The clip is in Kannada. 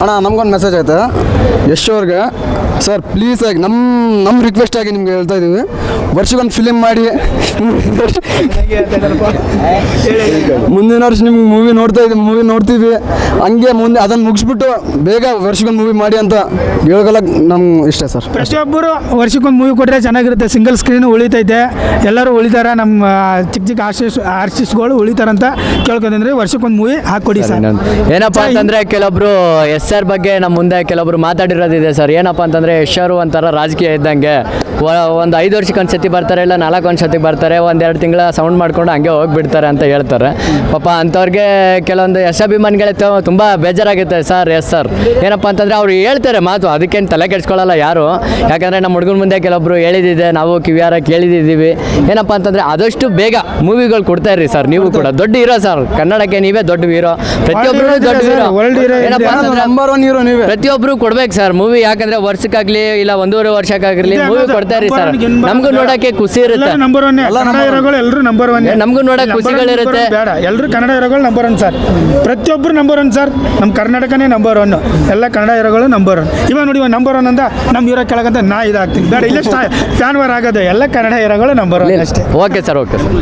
ಅಣ್ಣ ನಮ್ಗೊಂದು ಮೆಸೇಜ್ ಐತೆ ಯಶ್ ಅವ್ರಿಗೆ. ಸರ್ ಪ್ಲೀಸ್ ಆಗಿ ನಮ್ಮ ರಿಕ್ವೆಸ್ಟ್ ಆಗಿ ನಿಮ್ಗೆ ಹೇಳ್ತಾ ಇದ್ದೀವಿ, ವರ್ಷಕ್ಕೊಂದು ಫಿಲಿಮ್ ಮಾಡಿ ಮುಂದಿನ ವರ್ಷ ನಿಮ್ಗೆ ಮೂವಿ ನೋಡ್ತೀವಿ ಹಂಗೆ ಮುಂದೆ ಅದನ್ನು ಮುಗಿಸ್ಬಿಟ್ಟು ಬೇಗ ವರ್ಷಕ್ಕೊಂದು ಮೂವಿ ಮಾಡಿ ಅಂತ ಹೇಳ್ಕೊಳಕ್ಕೆ ನಮ್ಗೆ ಇಷ್ಟ ಸರ್. ಪ್ರತಿಯೊಬ್ಬರು ವರ್ಷಕ್ಕೊಂದು ಮೂವಿ ಕೊಟ್ಟರೆ ಚೆನ್ನಾಗಿರುತ್ತೆ. ಸಿಂಗಲ್ ಸ್ಕ್ರೀನ್ ಉಳಿತೈತೆ, ಎಲ್ಲರೂ ಉಳಿತಾರೆ, ನಮ್ಮ ಚಿಕ್ಕ ಆರ್ಟಿಸ್ಟ್ಗಳು ಉಳಿತಾರಂತ ಕೇಳ್ಕೊಂಡ್ರೆ ವರ್ಷಕ್ಕೊಂದು ಮೂವಿ ಹಾಕ್ಕೊಡಿ ಸರ್. ಏನಪ್ಪ ಅಂತಂದರೆ ಕೆಲವೊಬ್ರು ಎಸ್ ಆರ್ ಬಗ್ಗೆ ನಮ್ಮ ಮುಂದೆ ಕೆಲವೊಬ್ರು ಮಾತಾಡಿರೋದಿದೆ ಸರ್. ಏನಪ್ಪ ಅಂತಂದರೆ ಯಶ್ ಅವರು ಒಂಥರ ರಾಜಕೀಯ ಇದ್ದಂಗೆ, ಒಂದು 5 ವರ್ಷಕ್ಕೆ ಒಂದು ಸತಿ ಬರ್ತಾರೆ, ಇಲ್ಲ 4 ಒಂದು ಸತಿ ಬರ್ತಾರೆ, 1-2 ತಿಂಗಳ ಸೌಂಡ್ ಮಾಡ್ಕೊಂಡು ಹಂಗೆ ಹೋಗಿಬಿಡ್ತಾರೆ ಅಂತ ಹೇಳ್ತಾರೆ. ಪಾಪ ಅಂಥವ್ರಿಗೆ ಕೆಲವೊಂದು ಯಶ್ ಅಭಿಮಾನಿಗಳೇ ತುಂಬ ಬೇಜಾರಾಗುತ್ತೆ ಸರ್. ಎಸ್ ಸರ್ ಏನಪ್ಪ ಅಂತಂದರೆ ಅವ್ರು ಹೇಳ್ತಾರೆ ಮಾತು, ಅದಕ್ಕೇನು ತಲೆ ಕೆಡಿಸ್ಕೊಳ್ಳಲ್ಲ ಯಾರು. ಯಾಕಂದರೆ ನಮ್ಮ ಹುಡುಗನ ಮುಂದೆ ಕೆಲವೊಬ್ರು ಹೇಳಿದಿದೆ, ನಾವು ಕಿವಿಯಾರ ಕೇಳಿದ್ದೀವಿ. ಏನಪ್ಪ ಅಂತಂದರೆ ಆದಷ್ಟು ಬೇಗ ಮೂವಿಗಳು ಕೊಡ್ತಾ ಇರ್ರಿ ಸರ್. ನೀವು ಕೂಡ ದೊಡ್ಡ ಹೀರೋ ಸರ್, ಕನ್ನಡಕ್ಕೆ ನೀವೇ ದೊಡ್ಡ ಹೀರೋ, ಪ್ರತಿಯೊಬ್ಬರು ದೊಡ್ಡ ಹೀರೋ. ಏನಪ್ಪ ಅಂತಂದ್ರೆ ನಂಬರ್ 1 ಹೀರೋ ನೀವೇ, ಪ್ರತಿಯೊಬ್ಬರು ಕೊಡ್ಬೇಕು ಸರ್ ಮೂವಿ. ಯಾಕಂದ್ರೆ ವರ್ಷಕ್ಕಾಗಲಿ ಇಲ್ಲ 1.5 ವರ್ಷಕ್ಕಾಗಿರಲಿ ಮೂವಿ ಕೊಡ್ತಾ ಇರಿ ಸರ್. ನಮಗೂ ನೋಡಕ್ಕೆ ಖುಷಿ ಇರುತ್ತೆ, ನಂಬರ್ 1 ಕನ್ನಡ ಹೀರೋಗಳು ಎಲ್ಲರೂ ನಂಬರ್ 1. ನಮಗೂ ನೋಡಕ್ಕೆ ಖುಷಿಗಳಿರುತ್ತೆ. ಬೇಡ ಎಲ್ಲರೂ ಕನ್ನಡ ಹೀರೋಗಳು ನಂಬರ್ 1 ಸರ್. ಪ್ರತಿಯೊಬ್ಬರು ನಂಬರ್ 1 ಸರ್. ನಮ್ಮ ಕರ್ನಾಟಕನೇ ನಂಬರ್ 1, ಎಲ್ಲ ಕನ್ನಡ ಹೀರೋಗಳು ನಂಬರ್ 1. ಇವಾಗ ನೋಡಿ ನಂಬರ್ 1 ಅಂತ ನಮ್ಮ ಹೀರೋ ಕೆಳಗಂತ ನಾ ಇದಾಗ್ತೀನಿ. ಬೇಡ ಇಲ್ಲ ಫ್ಯಾನ್ ವಾರ್ ಆಗೋದು, ಎಲ್ಲ ಕನ್ನಡ ಹೀರೋಗಳು ನಂಬರ್ 1 ಅಷ್ಟೇ. Okay sir, okay sir.